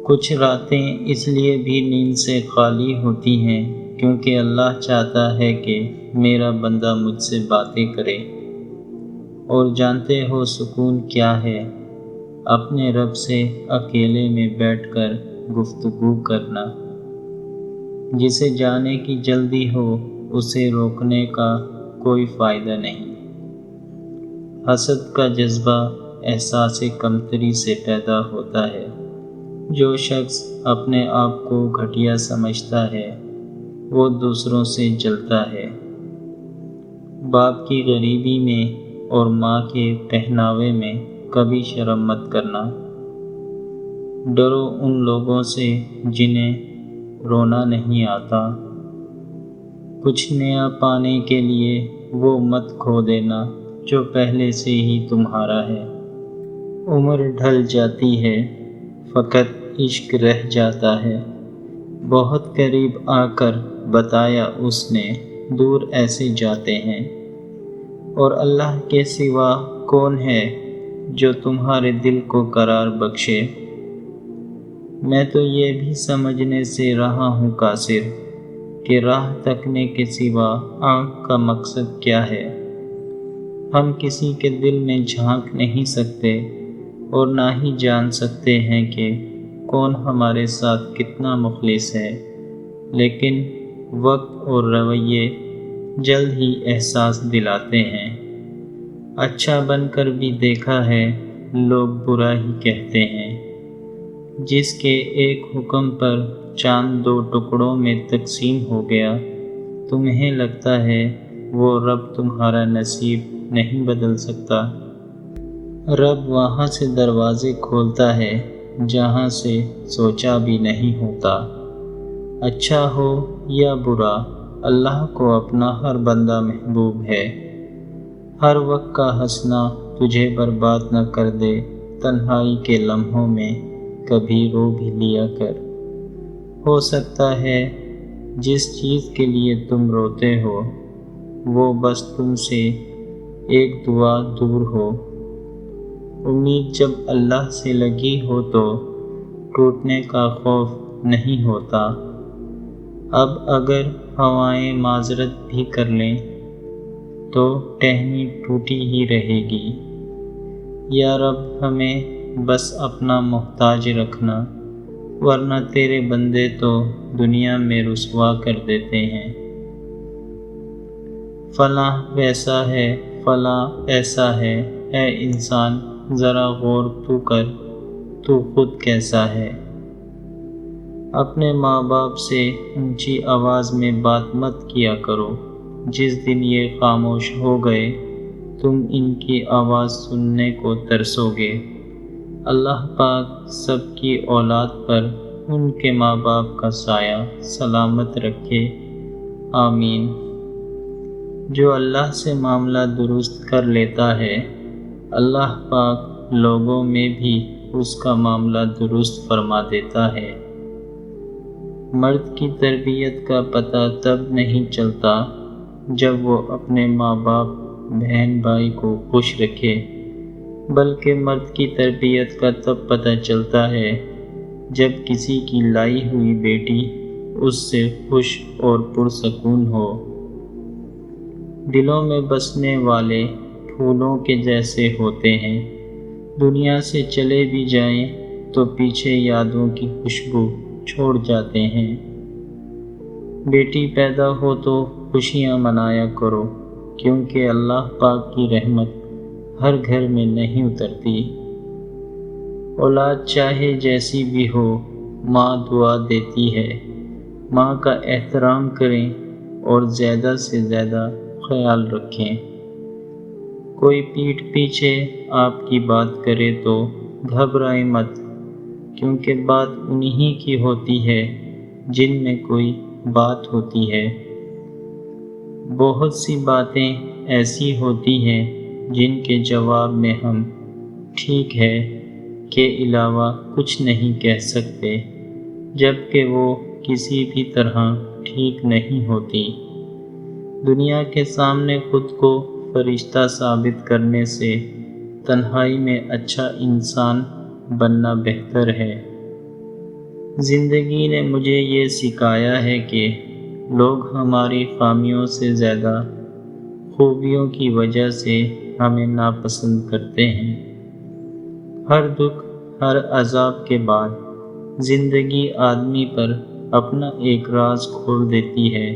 کچھ راتیں اس لیے بھی نیند سے خالی ہوتی ہیں کیونکہ اللہ چاہتا ہے کہ میرا بندہ مجھ سے باتیں کرے۔ اور جانتے ہو سکون کیا ہے؟ اپنے رب سے اکیلے میں بیٹھ کر گفتگو کرنا۔ جسے جانے کی جلدی ہو اسے روکنے کا کوئی فائدہ نہیں۔ حسد کا جذبہ احساس کمتری سے پیدا ہوتا ہے۔ جو شخص اپنے آپ کو گھٹیا سمجھتا ہے وہ دوسروں سے جلتا ہے۔ باپ کی غریبی میں اور ماں کے پہناوے میں کبھی شرم مت کرنا۔ ڈرو ان لوگوں سے جنہیں رونا نہیں آتا۔ کچھ نیا پانے کے لیے وہ مت کھو دینا جو پہلے سے ہی تمہارا ہے۔ عمر ڈھل جاتی ہے، فقط عشق رہ جاتا ہے۔ بہت قریب آ کر بتایا اس نے، دور ایسے جاتے ہیں۔ اور اللہ کے سوا کون ہے جو تمہارے دل کو قرار بخشے؟ میں تو یہ بھی سمجھنے سے رہا ہوں قاصر کہ راہ تکنے کے سوا آنکھ کا مقصد کیا ہے۔ ہم کسی کے دل میں جھانک نہیں سکتے اور نہ ہی جان سکتے ہیں کہ کون ہمارے ساتھ کتنا مخلص ہے، لیکن وقت اور رویے جلد ہی احساس دلاتے ہیں۔ اچھا بن کر بھی دیکھا ہے لوگ برا ہی کہتے ہیں۔ جس کے ایک حکم پر چاند 2 ٹکڑوں میں تقسیم ہو گیا، تمہیں لگتا ہے وہ رب تمہارا نصیب نہیں بدل سکتا؟ رب وہاں سے دروازے کھولتا ہے جہاں سے سوچا بھی نہیں ہوتا۔ اچھا ہو یا برا، اللہ کو اپنا ہر بندہ محبوب ہے۔ ہر وقت کا ہنسنا تجھے برباد نہ کر دے، تنہائی کے لمحوں میں کبھی رو بھی لیا کر۔ ہو سکتا ہے جس چیز کے لیے تم روتے ہو وہ بس تم سے ایک دعا دور ہو۔ امید جب اللہ سے لگی ہو تو ٹوٹنے کا خوف نہیں ہوتا۔ اب اگر ہوائیں معذرت بھی کر لیں تو ٹہنی ٹوٹی ہی رہے گی۔ یا رب ہمیں بس اپنا محتاج رکھنا، ورنہ تیرے بندے تو دنیا میں رسوا کر دیتے ہیں۔ فلاں ویسا ہے، فلاں ایسا ہے، اے انسان ذرا غور تو کر، تو خود کیسا ہے؟ اپنے ماں باپ سے اونچی آواز میں بات مت کیا کرو۔ جس دن یہ خاموش ہو گئے تم ان کی آواز سننے کو ترسو گے۔ اللہ پاک سب کی اولاد پر ان کے ماں باپ کا سایہ سلامت رکھے، آمین۔ جو اللہ سے معاملہ درست کر لیتا ہے، اللہ پاک لوگوں میں بھی اس کا معاملہ درست فرما دیتا ہے۔ مرد کی تربیت کا پتہ تب نہیں چلتا جب وہ اپنے ماں باپ بہن بھائی کو خوش رکھے، بلکہ مرد کی تربیت کا تب پتہ چلتا ہے جب کسی کی لائی ہوئی بیٹی اس سے خوش اور پرسکون ہو۔ دلوں میں بسنے والے پھولوں کے جیسے ہوتے ہیں، دنیا سے چلے بھی جائیں تو پیچھے یادوں کی خوشبو چھوڑ جاتے ہیں۔ بیٹی پیدا ہو تو خوشیاں منایا کرو، کیونکہ اللہ پاک کی رحمت ہر گھر میں نہیں اترتی۔ اولاد چاہے جیسی بھی ہو، ماں دعا دیتی ہے۔ ماں کا احترام کریں اور زیادہ سے زیادہ خیال رکھیں۔ کوئی پیٹھ پیچھے آپ کی بات کرے تو گھبرائیں مت، کیونکہ بات انہی کی ہوتی ہے جن میں کوئی بات ہوتی ہے۔ بہت سی باتیں ایسی ہوتی ہیں جن کے جواب میں ہم ٹھیک ہے کے علاوہ کچھ نہیں کہہ سکتے، جبکہ وہ کسی بھی طرح ٹھیک نہیں ہوتی۔ دنیا کے سامنے خود کو فرشتہ ثابت کرنے سے تنہائی میں اچھا انسان بننا بہتر ہے۔ زندگی نے مجھے یہ سکھایا ہے کہ لوگ ہماری خامیوں سے زیادہ خوبیوں کی وجہ سے ہمیں ناپسند کرتے ہیں۔ ہر دکھ، ہر عذاب کے بعد زندگی آدمی پر اپنا ایک راز کھول دیتی ہے۔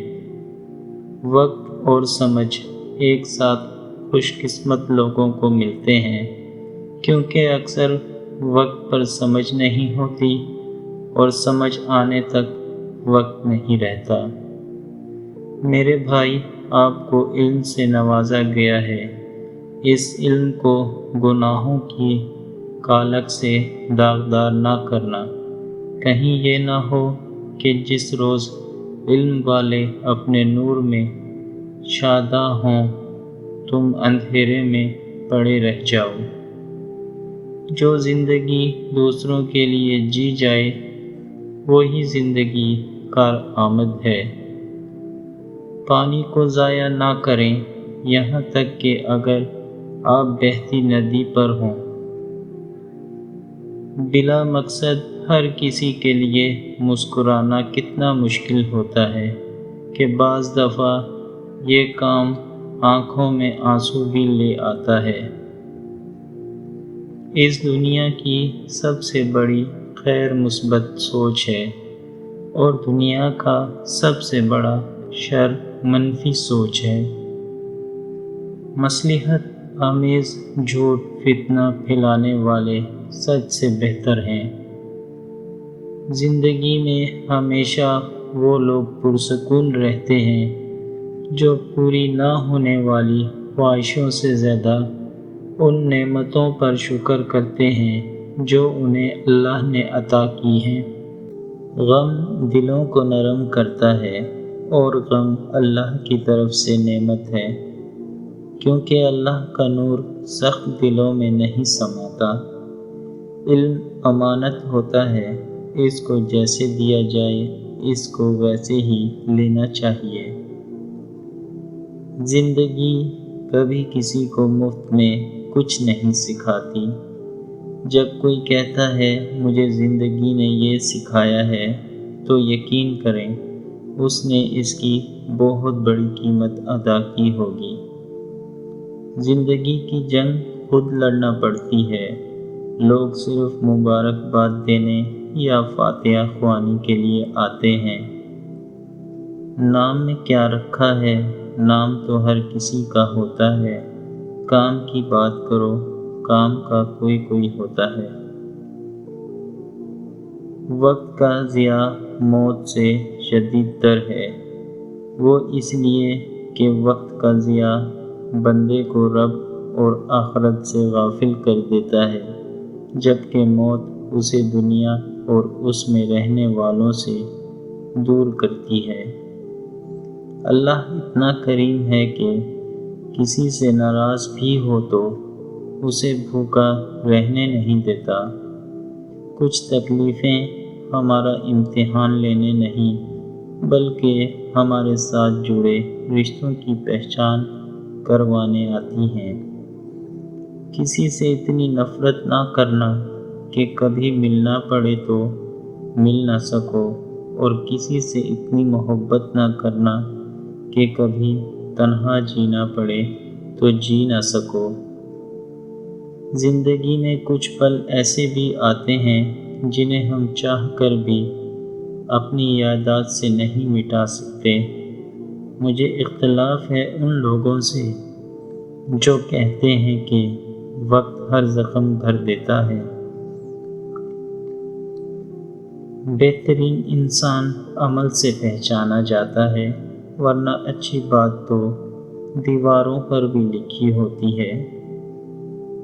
وقت اور سمجھ ایک ساتھ خوش قسمت لوگوں کو ملتے ہیں، کیونکہ اکثر وقت پر سمجھ نہیں ہوتی اور سمجھ آنے تک وقت نہیں رہتا۔ میرے بھائی، آپ کو علم سے نوازا گیا ہے۔ اس علم کو گناہوں کی کالک سے داغدار نہ کرنا، کہیں یہ نہ ہو کہ جس روز علم والے اپنے نور میں شاداں ہوں، تم اندھیرے میں پڑے رہ جاؤ۔ جو زندگی دوسروں کے لیے جی جائے، وہی زندگی کارآمد ہے۔ پانی کو ضائع نہ کریں، یہاں تک کہ اگر آپ بہتی ندی پر ہوں۔ بلا مقصد ہر کسی کے لیے مسکرانا کتنا مشکل ہوتا ہے کہ بعض دفعہ یہ کام آنکھوں میں آنسو بھی لے آتا ہے۔ اس دنیا کی سب سے بڑی خیر مثبت سوچ ہے، اور دنیا کا سب سے بڑا شر منفی سوچ ہے۔ مصلحت آمیز جھوٹ فتنہ پھیلانے والے سچ سے بہتر ہیں۔ زندگی میں ہمیشہ وہ لوگ پرسکون رہتے ہیں جو پوری نہ ہونے والی خواہشوں سے زیادہ ان نعمتوں پر شکر کرتے ہیں جو انہیں اللہ نے عطا کی ہیں۔ غم دلوں کو نرم کرتا ہے، اور غم اللہ کی طرف سے نعمت ہے، کیونکہ اللہ کا نور سخت دلوں میں نہیں سماتا۔ علم امانت ہوتا ہے، اس کو جیسے دیا جائے اس کو ویسے ہی لینا چاہیے۔ زندگی کبھی کسی کو مفت میں کچھ نہیں سکھاتی۔ جب کوئی کہتا ہے مجھے زندگی نے یہ سکھایا ہے، تو یقین کریں اس نے اس کی بہت بڑی قیمت ادا کی ہوگی۔ زندگی کی جنگ خود لڑنا پڑتی ہے۔ لوگ صرف مبارکباد دینے یا فاتحہ خوانی کے لیے آتے ہیں۔ نام میں کیا رکھا ہے؟ نام تو ہر کسی کا ہوتا ہے۔ کام کی بات کرو، کام کا کوئی کوئی ہوتا ہے۔ وقت کا ضیاع موت سے شدید تر ہے۔ وہ اس لیے کہ وقت کا ضیاع بندے کو رب اور آخرت سے غافل کر دیتا ہے، جبکہ موت اسے دنیا اور اس میں رہنے والوں سے دور کرتی ہے۔ اللہ اتنا کریم ہے کہ کسی سے ناراض بھی ہو تو اسے بھوکا رہنے نہیں دیتا۔ کچھ تکلیفیں ہمارا امتحان لینے نہیں، بلکہ ہمارے ساتھ جڑے رشتوں کی پہچان کروانے آتی ہیں۔ کسی سے اتنی نفرت نہ کرنا کہ کبھی ملنا پڑے تو مل نہ سکو، اور کسی سے اتنی محبت نہ کرنا کہ کبھی تنہا جینا پڑے تو جی نہ سکو۔ زندگی میں کچھ پل ایسے بھی آتے ہیں جنہیں ہم چاہ کر بھی اپنی یادداشت سے نہیں مٹا سکتے۔ مجھے اختلاف ہے ان لوگوں سے جو کہتے ہیں کہ وقت ہر زخم بھر دیتا ہے۔ بہترین انسان عمل سے پہچانا جاتا ہے، ورنہ اچھی بات تو دیواروں پر بھی لکھی ہوتی ہے۔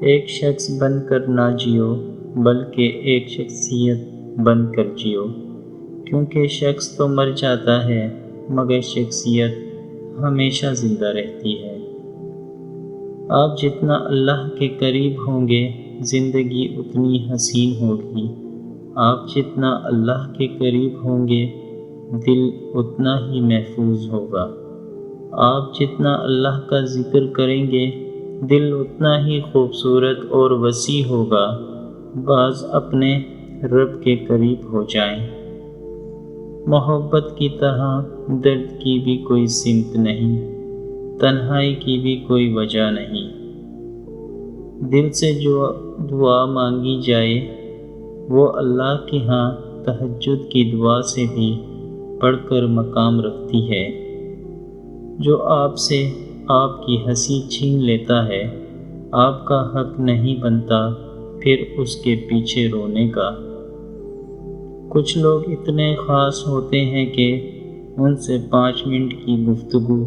ایک شخص بن کر نہ جیو، بلکہ ایک شخصیت بن کر جیو، کیونکہ شخص تو مر جاتا ہے مگر شخصیت ہمیشہ زندہ رہتی ہے۔ آپ جتنا اللہ کے قریب ہوں گے، زندگی اتنی حسین ہوگی۔ آپ جتنا اللہ کے قریب ہوں گے، دل اتنا ہی محفوظ ہوگا۔ آپ جتنا اللہ کا ذکر کریں گے، دل اتنا ہی خوبصورت اور وسیع ہوگا۔ بعض اپنے رب کے قریب ہو جائیں۔ محبت کی طرح درد کی بھی کوئی سمت نہیں، تنہائی کی بھی کوئی وجہ نہیں۔ دل سے جو دعا مانگی جائے وہ اللہ کے ہاں تہجد کی دعا سے بھی بڑھ کر مقام رکھتی ہے۔ جو آپ سے آپ کی ہنسی چھین لیتا ہے، آپ کا حق نہیں بنتا پھر اس کے پیچھے رونے کا۔ کچھ لوگ اتنے خاص ہوتے ہیں کہ ان سے 5 منٹ کی گفتگو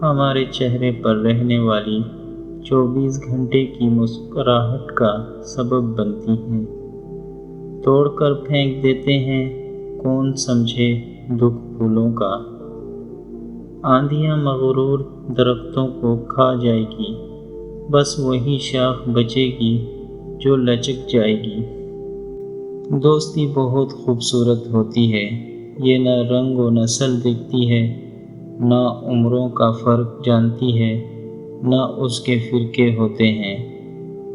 ہمارے چہرے پر رہنے والی 24 گھنٹے کی مسکراہٹ کا سبب بنتی ہیں۔ توڑ کر پھینک دیتے ہیں، کون سمجھے دکھ پھولوں کا۔ آندھیاں مغرور درختوں کو کھا جائے گی، بس وہی شاخ بچے گی جو لچک جائے گی۔ دوستی بہت خوبصورت ہوتی ہے، یہ نہ رنگ و نسل دیکھتی ہے، نہ عمروں کا فرق جانتی ہے، نہ اس کے فرقے ہوتے ہیں۔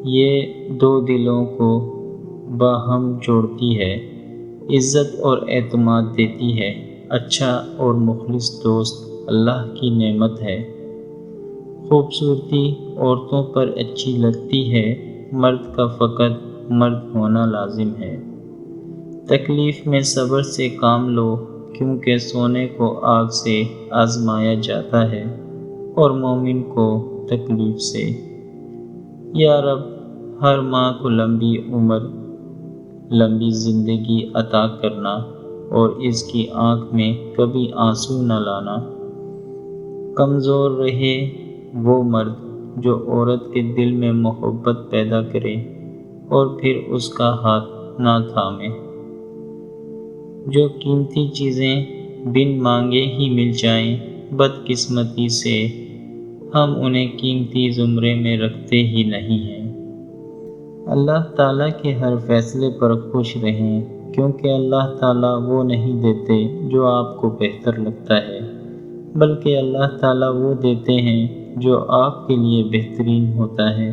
یہ دو دلوں کو باہم جوڑتی ہے، عزت اور اعتماد دیتی ہے۔ اچھا اور مخلص دوست اللہ کی نعمت ہے۔ خوبصورتی عورتوں پر اچھی لگتی ہے، مرد کا فقط مرد ہونا لازم ہے۔ تکلیف میں صبر سے کام لو، کیونکہ سونے کو آگ سے آزمایا جاتا ہے اور مومن کو تکلیف سے۔ یا رب، ہر ماں کو لمبی عمر، لمبی زندگی عطا کرنا اور اس کی آنکھ میں کبھی آنسو نہ لانا۔ کمزور رہے وہ مرد جو عورت کے دل میں محبت پیدا کرے اور پھر اس کا ہاتھ نہ تھامے۔ جو قیمتی چیزیں بن مانگے ہی مل جائیں، بدقسمتی سے ہم انہیں قیمتی زمرے میں رکھتے ہی نہیں ہیں۔ اللہ تعالیٰ کے ہر فیصلے پر خوش رہیں، کیونکہ اللہ تعالیٰ وہ نہیں دیتے جو آپ کو بہتر لگتا ہے، بلکہ اللہ تعالیٰ وہ دیتے ہیں جو آپ کے لیے بہترین ہوتا ہے۔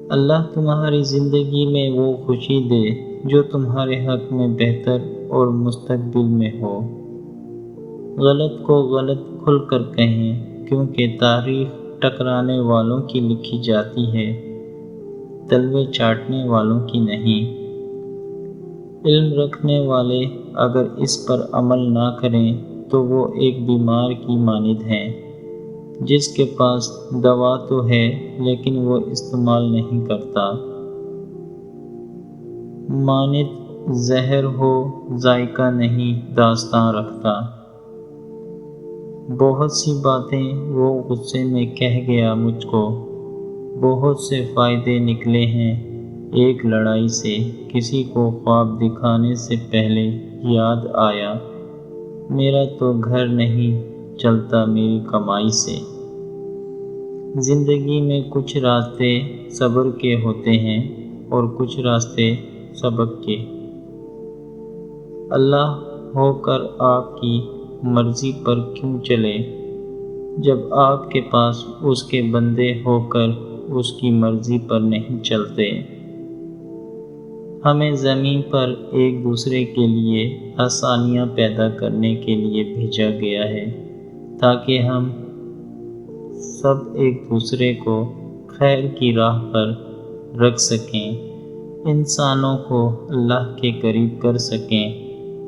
اللہ تمہاری زندگی میں وہ خوشی دے جو تمہارے حق میں بہتر اور مستقبل میں ہو۔ غلط کو غلط کھل کر کہیں، کیونکہ تاریخ ٹکرانے والوں کی لکھی جاتی ہے، تلوے چاٹنے والوں کی نہیں۔ علم رکھنے والے اگر اس پر عمل نہ کریں تو وہ ایک بیمار کی مانند ہیں، جس کے پاس دوا تو ہے لیکن وہ استعمال نہیں کرتا۔ مانند زہر ہو، ذائقہ نہیں داستاں رکھتا۔ بہت سی باتیں وہ غصے میں کہہ گیا مجھ کو، بہت سے فائدے نکلے ہیں ایک لڑائی سے۔ کسی کو خواب دکھانے سے پہلے یاد آیا، میرا تو گھر نہیں چلتا میری کمائی سے۔ زندگی میں کچھ راستے صبر کے ہوتے ہیں اور کچھ راستے سبق کے۔ اللہ ہو کر آپ کی مرضی پر کیوں چلے، جب آپ کے پاس اس کے بندے ہو کر اس کی مرضی پر نہیں چلتے۔ ہمیں زمین پر ایک دوسرے کے لیے آسانیاں پیدا کرنے کے لیے بھیجا گیا ہے، تاکہ ہم سب ایک دوسرے کو خیر کی راہ پر رکھ سکیں، انسانوں کو اللہ کے قریب کر سکیں،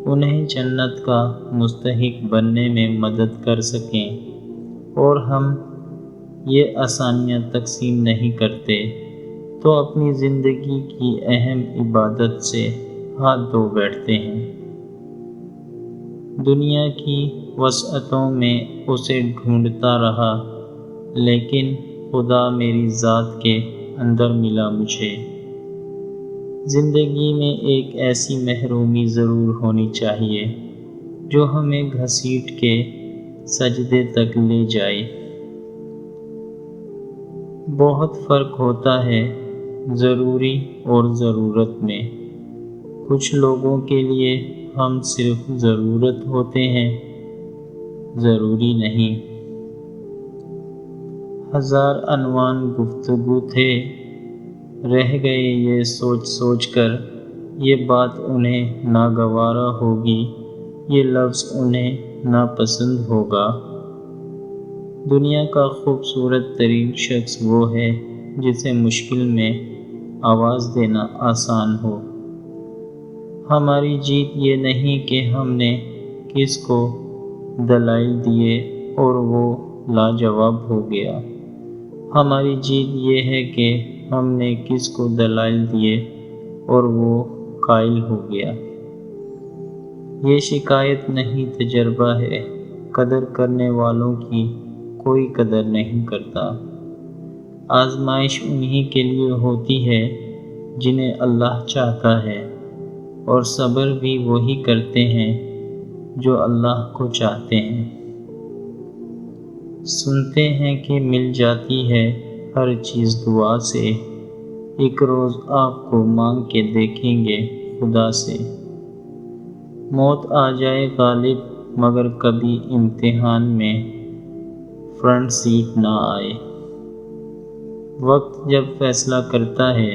انہیں جنت کا مستحق بننے میں مدد کر سکیں۔ اور ہم یہ آسانیاں تقسیم نہیں کرتے تو اپنی زندگی کی اہم عبادت سے ہاتھ دھو بیٹھتے ہیں۔ دنیا کی وسعتوں میں اسے ڈھونڈتا رہا، لیکن خدا میری ذات کے اندر ملا مجھے۔ زندگی میں ایک ایسی محرومی ضرور ہونی چاہیے جو ہمیں گھسیٹ کے سجدے تک لے جائے۔ بہت فرق ہوتا ہے ضروری اور ضرورت میں۔ کچھ لوگوں کے لیے ہم صرف ضرورت ہوتے ہیں، ضروری نہیں۔ ہزار عنوان گفتگو تھے، رہ گئے یہ سوچ سوچ کر، یہ بات انہیں ناگوارا ہوگی یہ لفظ انہیں ناپسند ہوگا۔ دنیا کا خوبصورت ترین شخص وہ ہے جسے مشکل میں آواز دینا آسان ہو۔ ہماری جیت یہ نہیں کہ ہم نے کس کو دلائل دیے اور وہ لاجواب ہو گیا، ہماری جیت یہ ہے کہ ہم نے کس کو دلائل دیے اور وہ قائل ہو گیا۔ یہ شکایت نہیں، تجربہ ہے، قدر کرنے والوں کی کوئی قدر نہیں کرتا۔ آزمائش انہی کے لیے ہوتی ہے جنہیں اللہ چاہتا ہے، اور صبر بھی وہی کرتے ہیں جو اللہ کو چاہتے ہیں۔ سنتے ہیں کہ مل جاتی ہے ہر چیز دعا سے، ایک روز آپ کو مانگ کے دیکھیں گے خدا سے۔ موت آ جائے غالب مگر کبھی امتحان میں فرنٹ سیٹ نہ آئے۔ وقت جب فیصلہ کرتا ہے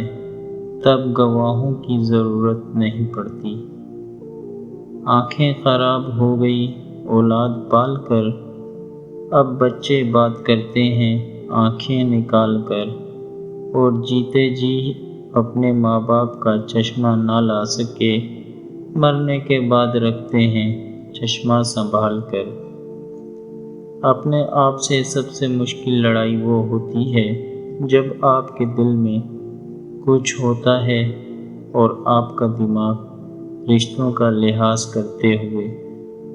تب گواہوں کی ضرورت نہیں پڑتی۔ آنکھیں خراب ہو گئی اولاد پال کر، اب بچے بات کرتے ہیں آنکھیں نکال کر، اور جیتے جی اپنے ماں باپ کا چشمہ نہ لا سکے، مرنے کے بعد رکھتے ہیں چشمہ سنبھال کر۔ اپنے آپ سے سب سے مشکل لڑائی وہ ہوتی ہے جب آپ کے دل میں کچھ ہوتا ہے اور آپ کا دماغ رشتوں کا لحاظ کرتے ہوئے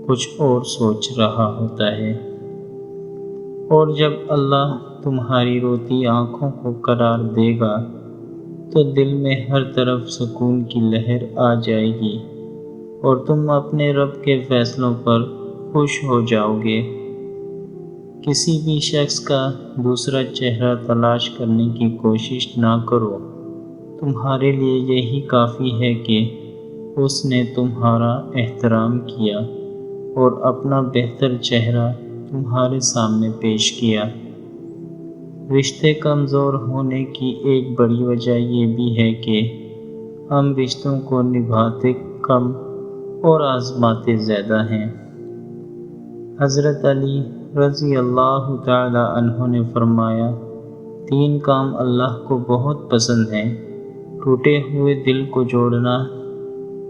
کچھ اور سوچ رہا ہوتا ہے، اور جب اللہ تمہاری روتی آنکھوں کو قرار دے گا تو دل میں ہر طرف سکون کی لہر آ جائے گی اور تم اپنے رب کے فیصلوں پر خوش ہو جاؤ گے۔ کسی بھی شخص کا دوسرا چہرہ تلاش کرنے کی کوشش نہ کرو، تمہارے لیے یہی کافی ہے کہ اس نے تمہارا احترام کیا اور اپنا بہتر چہرہ تمہارے سامنے پیش کیا۔ رشتے کمزور ہونے کی ایک بڑی وجہ یہ بھی ہے کہ ہم رشتوں کو نبھاتے کم اور آزماتے زیادہ ہیں۔ حضرت علی رضی اللہ تعالی عنہ نے فرمایا، 3 کام اللہ کو بہت پسند ہیں: ٹوٹے ہوئے دل کو جوڑنا،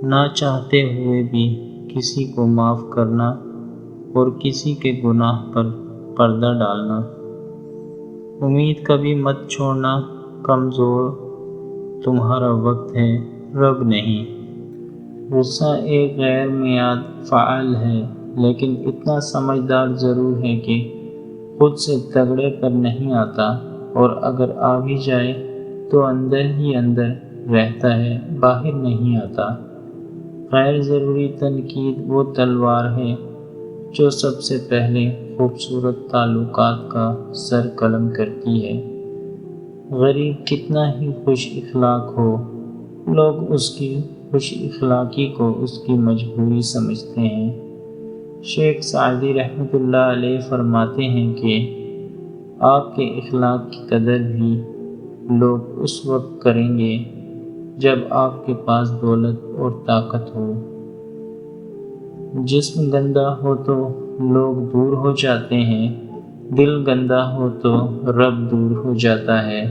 نہ چاہتے ہوئے بھی کسی کو معاف کرنا، اور کسی کے گناہ پر پردہ ڈالنا۔ امید کبھی مت چھوڑنا، کمزور تمہارا وقت ہے، رب نہیں۔ غصہ ایک غیر معتاد فعل ہے، لیکن اتنا سمجھدار ضرور ہے کہ خود سے تگڑے پر نہیں آتا، اور اگر آ بھی جائے تو اندر ہی اندر رہتا ہے، باہر نہیں آتا۔ غیر ضروری تنقید وہ تلوار ہے جو سب سے پہلے خوبصورت تعلقات کا سر قلم کرتی ہے۔ غریب کتنا ہی خوش اخلاق ہو، لوگ اس کی خوش اخلاقی کو اس کی مجبوری سمجھتے ہیں۔ شیخ سعدی رحمۃ اللہ علیہ فرماتے ہیں کہ آپ کے اخلاق کی قدر بھی لوگ اس وقت کریں گے جب آپ کے پاس دولت اور طاقت ہو۔ جسم گندا ہو تو لوگ دور ہو جاتے ہیں، دل گندا ہو تو رب دور ہو جاتا ہے۔